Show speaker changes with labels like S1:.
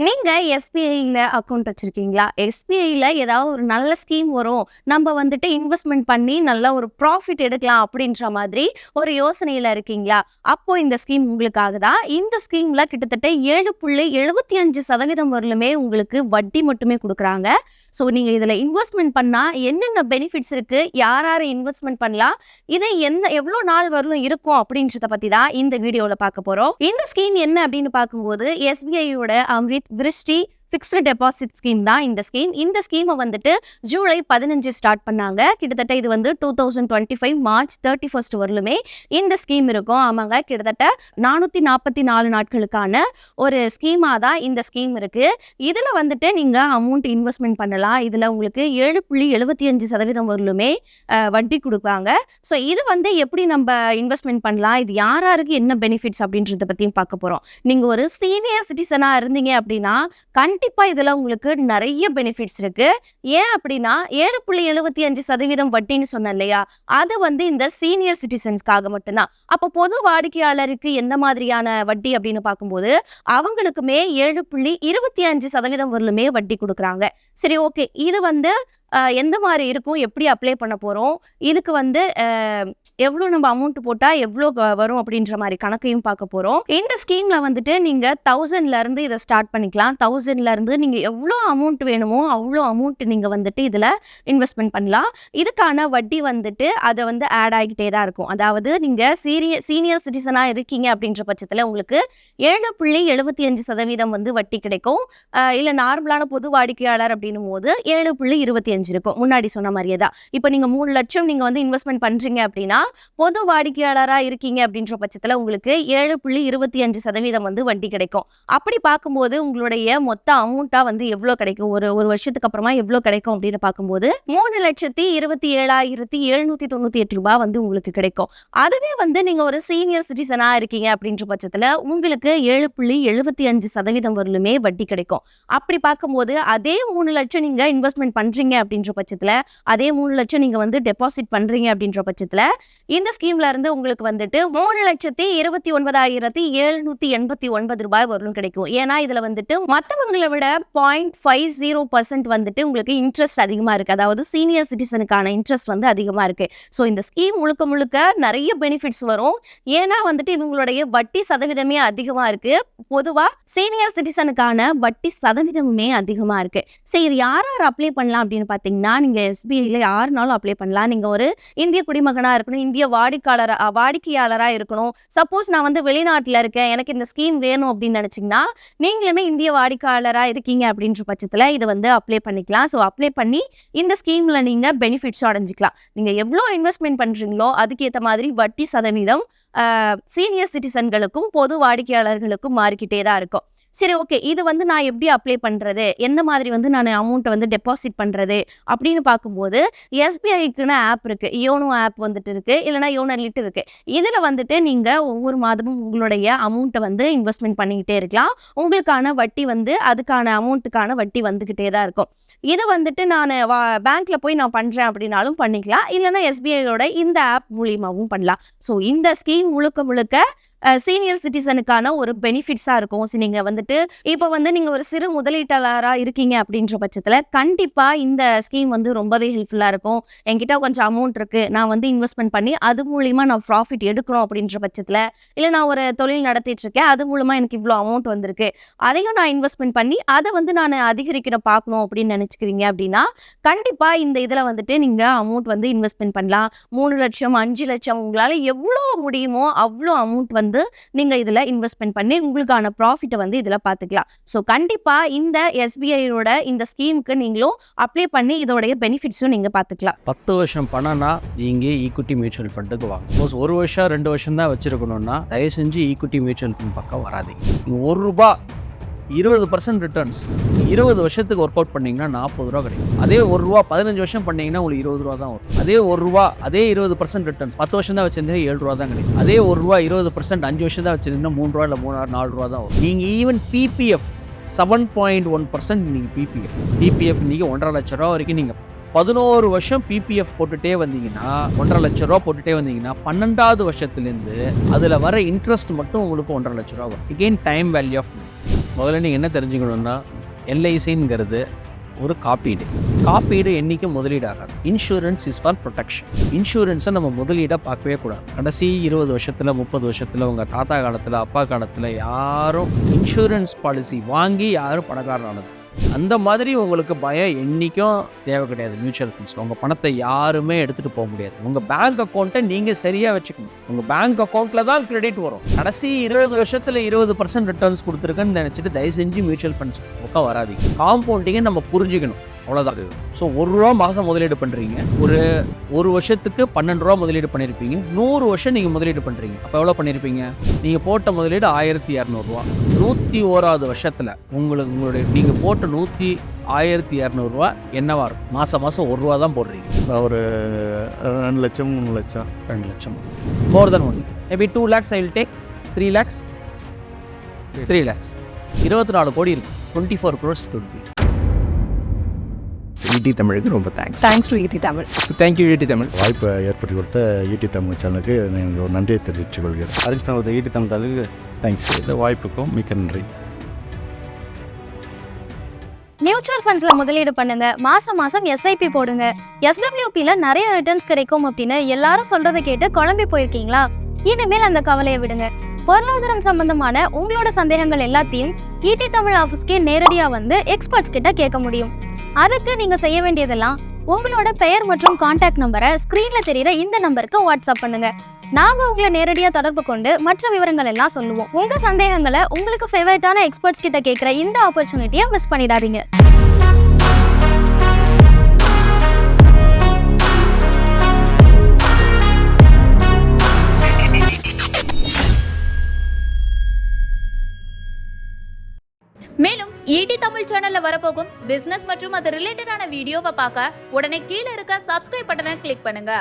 S1: நீங்க எஸ்பிஐல அக்கவுண்ட் வச்சிருக்கீங்களா? எஸ்பிஐல ஏதாவது ஒரு நல்ல ஸ்கீம் வரும். நம்ம வந்துட்டு இன்வெஸ்ட்மென்ட் பண்ணி நல்ல ஒரு ப்ராஃபிட் எடுக்கலாம் அப்படின்ற மாதிரி ஒரு யோசனையில இருக்கீங்களா? அப்போ இந்த ஸ்கீம் உங்களுக்காக தான். இந்த ஸ்கீம்ல கிட்டத்தட்ட 7.75% வரலுமே உங்களுக்கு வட்டி மட்டுமே குடுக்குறாங்க. ஸோ நீங்க இதுல இன்வெஸ்ட்மென்ட் பண்ணா என்னென்ன பெனிஃபிட்ஸ் இருக்கு? யார் யார் இன்வெஸ்ட்மென்ட் பண்ணலாம்? இது எவ்வளோ நாள் வரலும் இருக்கும் அப்படின்றத பத்தி தான் இந்த வீடியோல பார்க்க போறோம். இந்த ஸ்கீம் என்ன அப்படின்னு பார்க்கும்போது எஸ்பிஐயோட அம்ரித் விருஷ்டி ஃபிக்ஸ்டு டெபாசிட் ஸ்கீம் தான் இந்த ஸ்கீம். இந்த ஸ்கீமை வந்துட்டு ஜூலை 15 ஸ்டார்ட் பண்ணாங்க. கிட்டத்தட்ட இது வந்து 2025 மார்ச் 31 வரலுமே இந்த ஸ்கீம் இருக்கும். ஆமாங்க, கிட்டத்தட்ட 444 நாட்களுக்கான ஒரு ஸ்கீமாக தான் இந்த ஸ்கீம் இருக்கு. இதில் வந்துட்டு நீங்கள் அமௌண்ட் இன்வெஸ்ட்மெண்ட் பண்ணலாம். இதில் உங்களுக்கு 7.75% வரலுமே வட்டி கொடுப்பாங்க. ஸோ இது வந்து எப்படி நம்ம இன்வெஸ்ட்மெண்ட் பண்ணலாம், இது யார் யாருக்கு என்ன பெனிஃபிட்ஸ் அப்படின்றத பற்றியும் பார்க்க போகிறோம். நீங்கள் ஒரு சீனியர் சிட்டிசனாக இருந்தீங்க அப்படின்னா கண்டிப்பா இதுல உங்களுக்கு நிறைய பெனிஃபிட்ஸ் இருக்கு. ஏன் அப்படின்னா 7.75% வட்டின்னு சொன்னேன் இல்லையா, அது வந்து இந்த சீனியர் சிட்டிசன்ஸ்க்காக மட்டும்தான். அப்போ பொது வாடிக்கையாளருக்கு எந்த மாதிரியான வட்டி அப்படின்னு பார்க்கும்போது அவங்களுக்குமே 7.25% வரலுமே வட்டி கொடுக்குறாங்க. சரி, ஓகே, இது வந்து எந்த மாதிரி இருக்கும், எப்படி அப்ளை பண்ண போகிறோம், இதுக்கு வந்து எவ்வளோ நம்ம அமௌண்ட் போட்டால் எவ்வளோ வரும் அப்படின்ற மாதிரி கணக்கையும் பார்க்க போகிறோம். இந்த ஸ்கீமில் வந்துட்டு நீங்கள் 1000லேருந்து இதை ஸ்டார்ட் பண்ணிக்கலாம். 1000லேருந்து நீங்கள் எவ்வளோ அமௌண்ட் வேணுமோ அவ்வளோ அமௌண்ட் நீங்கள் வந்துட்டு இதில் இன்வெஸ்ட்மெண்ட் பண்ணலாம். இதுக்கான வட்டி வந்துட்டு அதை வந்து ஆட் ஆகிக்கிட்டே தான் இருக்கும். அதாவது நீங்கள் சீனியர் சிட்டிசனாக இருக்கீங்க அப்படின்ற பட்சத்தில் உங்களுக்கு 7.75% வந்து வட்டி கிடைக்கும். இல்லை நார்மலான பொது வாடிக்கையாளர் அப்படின்னும் போது 7.25 இருக்கும். முன்னாடி சொன்ன மாதிரியே தான். இப்போ நீங்க 3 லட்சம் நீங்க வந்து இன்வெஸ்ட்மெண்ட் பண்றீங்க அப்படின்னா பொது வாடிக்கையாளரா இருக்கீங்க அப்படின்ற பட்சத்துல உங்களுக்கு 7.25% வந்து வட்டி கிடைக்கும். அப்படி பார்க்கும்போது உங்களுடைய மொத்த அமௌண்டா வந்து எவ்வளவு கிடைக்கும், ஒரு வருஷத்துக்கு அப்புறமா எவ்வளவு கிடைக்கும் அப்படின்னு பார்க்கும்போது 3,27,798 ரூபாய் வந்து உங்களுக்கு கிடைக்கும். அதுவே வந்து நீங்க ஒரு சீனியர் சிட்டிசனா இருக்கீங்க அப்படின்ற பட்சத்துல உங்களுக்கு 7.75% வரலுமே வட்டி கிடைக்கும். அப்படி பார்க்கும்போது அதே 3 லட்சம் நீங்க இன்வெஸ்ட்மெண்ட் பண்றீங்க அப்படின்ற பட்சத்துல அதே 3 லட்சம் நீங்க வந்து டெபாசிட் பண்றீங்க அப்படின்ற பட்சத்துல இந்த ஸ்கீம்ல இருந்து உங்களுக்கு வந்துட்டு 3,29,789 ரூபாய் வரலும் கிடைக்கும். ஏன்னா இதுல வந்துட்டு மற்றவங்களை விட 0.50% வந்துட்டு உங்களுக்கு இன்ட்ரெஸ்ட் அதிகமா இருக்கு. அதாவது சீனியர் சிட்டிசனுக்கான இன்ட்ரெஸ்ட் வந்து அதிகமா இருக்கு. ஸோ இந்த ஸ்கீம் முழுக்க முழுக்க நிறைய பெனிஃபிட்ஸ் வரும். ஏன்னா வந்துட்டு இவங்களுடைய வட்டி சதவீதமே அதிகமா இருக்கு. பொதுவா சீனியர் சிட்டிசனுக்கான வட்டி சதவீதமுமே அதிகமா இருக்கு. சரி, இது யார் யார் அப்ளை பண்ணலாம் அப்படின்னு பார்த்தீங்கன்னா நீங்க எஸ்பிஐல யாருனாலும் அப்ளை பண்ணலாம். நீங்க ஒரு இந்திய குடிமகனா இருக்கணும், இந்திய வாடிக்கையாளரா இருக்கணும். சப்போஸ் நான் வந்து வெளிநாட்டுல இருக்கேன், எனக்கு இந்த ஸ்கீம் வேணும் அப்படின்னு நினைச்சீங்கன்னா நீங்களுமே இந்திய வாடிக்கையாளரா இருக்கீங்க அப்படின்ற பட்சத்துல இதை வந்து அப்ளை பண்ணிக்கலாம். ஸோ அப்ளை பண்ணி இந்த ஸ்கீம்ல நீங்க பெனிஃபிட்ஸ் அடைஞ்சிக்கலாம். நீங்க எவ்வளோ இன்வெஸ்ட்மெண்ட் பண்றீங்களோ அதுக்கேற்ற மாதிரி வட்டி சதவீதம் சீனியர் சிட்டிசன்களுக்கும் பொது வாடிக்கையாளர்களுக்கும் மாறிக்கிட்டே தான் இருக்கும். சரி, ஓகே, இது வந்து நான் எப்படி அப்ளை பண்றது, எந்த மாதிரி வந்து நான் அமௌண்ட்டை வந்து டெபாசிட் பண்றது அப்படின்னு பார்க்கும்போது எஸ்பிஐக்குன்னு ஆப் இருக்கு. யோனோ ஆப் வந்துட்டு இருக்கு, இல்லைனா யோனோ லிட் இருக்கு. இதுல வந்துட்டு நீங்க ஒவ்வொரு மாதமும் உங்களுடைய அமௌண்ட்டை வந்து இன்வெஸ்ட்மெண்ட் பண்ணிக்கிட்டே இருக்கலாம். உங்களுக்கான வட்டி வந்து அதுக்கான அமௌண்ட்டுக்கான வட்டி வந்துகிட்டே தான் இருக்கும். இது வந்துட்டு நான் பேங்க்ல போய் நான் பண்றேன் அப்படின்னாலும் பண்ணிக்கலாம், இல்லைன்னா எஸ்பிஐயோட இந்த ஆப் மூலியமாகவும் பண்ணலாம். ஸோ இந்த ஸ்கீம் முழுக்க முழுக்க சீனியர் சிட்டிசனுக்கான ஒரு பெனிஃபிட்ஸா இருக்கும். நீங்க வந்துட்டு இப்போ வந்து நீங்க ஒரு சிறு முதலீட்டாளரா இருக்கீங்க அப்படின்ற பட்சத்துல கண்டிப்பா இந்த ஸ்கீம் வந்து ரொம்பவே ஹெல்ப்ஃபுல்லா இருக்கும். என்கிட்ட கொஞ்சம் அமௌண்ட் இருக்கு, நான் வந்து இன்வெஸ்ட்மெண்ட் பண்ணி அது மூலியமா நான் ப்ராஃபிட் எடுக்கணும் அப்படின்ற பட்சத்துல, இல்லை நான் ஒரு தொழில் நடத்திட்டு இருக்கேன், அது மூலமா எனக்கு இவ்வளோ அமௌண்ட் வந்திருக்கு, அதையும் நான் இன்வெஸ்ட்மெண்ட் பண்ணி அதை வந்து நான் அதிகரிக்கிற பார்க்கணும் அப்படின்னு நினைச்சுக்கிறீங்க அப்படின்னா கண்டிப்பா இந்த இதுல வந்துட்டு நீங்க அமௌண்ட் வந்து இன்வெஸ்ட்மெண்ட் பண்ணலாம். 3 லட்சம் 5 லட்சம் உங்களால எவ்வளோ முடியுமோ அவ்வளோ அமௌண்ட் வந்து நீங்க இதுல இன்வெஸ்ட்மெண்ட் பண்ணி உங்களுக்கான ப்ராஃபிட்டை வந்து இதுல பார்த்துக்கலாம். ஸோ கண்டிப்பா இந்த எஸ்பிஐயோட இந்த ஸ்கீமுக்கு நீங்களும் அப்ளை பண்ணி இதோடைய பெனிஃபிட்ஸும் நீங்க பார்த்துக்கலாம்.
S2: 10 வருஷம் பணம்னா நீங்க ஈக்விட்டி மியூச்சுவல் ஃபண்டுக்கு வாங்க. சப்போஸ் 1 வருஷம் 2 வருஷம் தான் வச்சிருக்கணும்னா தயவு செஞ்சு ஈக்விட்டி மியூச்சுவல் ஃபண்ட் பக்கம் வராதீங்க. ₹1 20% ரிட்டர்ன்ஸ் 20 வருஷத்துக்கு ஒர்க் அவுட் பண்ணிங்கன்னா ₹40 கிடைக்கும். அதே ₹1 15 வருஷம் பண்ணிங்கன்னா உங்களுக்கு ₹20 தான் வரும். அதே ₹1 அதே 20% ரிட்டர்ன்ஸ் 10 வருஷம் தான் வச்சிருந்தீங்கன்னா ₹7 தான் கிடைக்கும். அதே ₹1 20% 5 வருஷம் தான் வச்சிருந்தீங்கன்னா ₹3 இல்லை ₹4 தான் வரும். நீங்கள் ஈவன் பிபிஎஃப் 7.1% நீங்கள் பிபிஎஃப் நீங்கள் ₹1.5 லட்சம் வரைக்கும் நீங்கள் 11 வருஷம் பிபிஎஃப் போட்டுட்டே வந்தீங்கன்னா ₹1.5 லட்சம் போட்டுட்டே வந்தீங்கன்னா 12வது வருஷத்துலேருந்து அதில் வர இன்ட்ரெஸ்ட் மட்டும் உங்களுக்கு ₹1.5 லட்சம் வரும். Again time value of money. முதல்ல நீங்கள் என்ன தெரிஞ்சுக்கணுன்னா எல்ஐசிங்கிறது ஒரு காப்பீடு என்றைக்கும் முதலீடு ஆகாது. Insurance is for protection. இன்சூரன்ஸை நம்ம முதலீடாக பார்க்கவே கூடாது. கடைசி 20 வருஷத்தில் 30 வருஷத்தில் உங்கள் தாத்தா காலத்தில் அப்பா காலத்தில் யாரும் இன்சூரன்ஸ் பாலிசி வாங்கி யாரும் பணக்காரனானது. அந்த மாதிரி உங்களுக்கு பயம் என்றைக்கும் தேவை கிடையாது. மியூச்சுவல் ஃபண்ட்ஸில் உங்கள் பணத்தை யாருமே எடுத்துகிட்டு போக முடியாது. உங்கள் பேங்க் அக்கௌண்ட்டை நீங்கள் சரியாக வச்சுக்கணும். உங்கள் பேங்க் அக்கௌண்ட்டில் தான் கிரெடிட் வரும். கடைசி 20 வருஷத்தில் 20% ரிட்டர்ன்ஸ் கொடுத்துருக்குன்னு நினச்சிட்டு தயவு செஞ்சு மியூச்சுவல் ஃபண்ட்ஸ் பக்கம் வராதிங்க. காம்பவுண்டிங்கை நம்ம புரிஞ்சுக்கணும், அவ்வளோதான். ஸோ ₹1 மாதம் முதலீடு பண்ணுறீங்க, ஒரு வருஷத்துக்கு ₹12 முதலீடு பண்ணியிருப்பீங்க. 100 வருஷம் நீங்கள் முதலீடு பண்ணுறீங்க, அப்போ எவ்வளோ பண்ணியிருப்பீங்க? நீங்கள் போட்ட முதலீடு ₹1200. 101வது வருஷத்தில் உங்களுடைய நீங்கள் போட்ட 1200 என்னவா இருக்கும்? மாதம் ₹1 தான் போடுறீங்க.
S3: ஒரு 2 லட்சம் 3 லட்சம்
S2: 2 லட்சம் more than one. Maybe 2 lakhs I will take. 3 lakhs 3 lakhs 24 கோடி இருக்கு. 24 crores to be.
S3: ஈடி தமிழுக்கு ரொம்ப thanks.
S4: Thanks to ED Tamil.
S5: Thank you ED Tamil.
S3: வாய்ப்பை ஏற்படுத்தி கொடுத்த ஈடி தமிழ் சேனலுக்கு நான் ஒரு நன்றியை தெரிவித்துக் கொள்கிறேன்.
S5: அரேஞ்ச் பண்ண ஈடி தமிழ் தாளுக்கு தேங்க்ஸ். இந்த வாய்ப்புக்கும் மிக்க நன்றி.
S1: மியூச்சுவல் ஃபண்ட்ஸ்ல முதலீடு பண்ணுங்க. மாசம் எஸ்ஐபி போடுங்க. எஸ்டபிள்யூபில நிறைய ரிட்டர்ன்ஸ் கிடைக்கும் அப்படின்னு எல்லாரும் சொல்றதை கேட்டு குழம்பி போயிருக்கீங்களா? இனிமேல் அந்த கவலையை விடுங்க. பொருளாதாரம் சம்பந்தமான உங்களோட சந்தேகங்கள் எல்லாத்தையும் ஈடி தமிழ் ஆஃபீஸ்க்கே நேரடியா வந்து எக்ஸ்பர்ட்ஸ் கிட்ட கேட்க முடியும். அதுக்கு நீங்க செய்ய வேண்டியதெல்லாம் உங்களோட பெயர் மற்றும் கான்டாக்ட் நம்பரை ஸ்கிரீன்ல தெரியுற இந்த நம்பருக்கு வாட்ஸ்அப் பண்ணுங்க. நாங்க உங்களை நேரடியா தொடர்பு கொண்டு மற்ற விவரங்கள் எல்லாம் சொல்லுவோம். உங்க சந்தேகங்களை உங்களுக்கு ஃபேவரட்டான எக்ஸ்பர்ட்ஸ் கிட்ட கேட்கிற இந்த ஆப்பர்ச்சுனிட்டியை மிஸ் பண்ணிடாதீங்க.
S6: மேலும் ஈடி தமிழ் சேனல்ல வரப்போகும் பிசினஸ் மற்றும் அது ரிலேட்டடான வீடியோவை பார்க்க உடனே கீழே இருக்க சப்ஸ்கிரைப் பட்டனை கிளிக் பண்ணுங்க.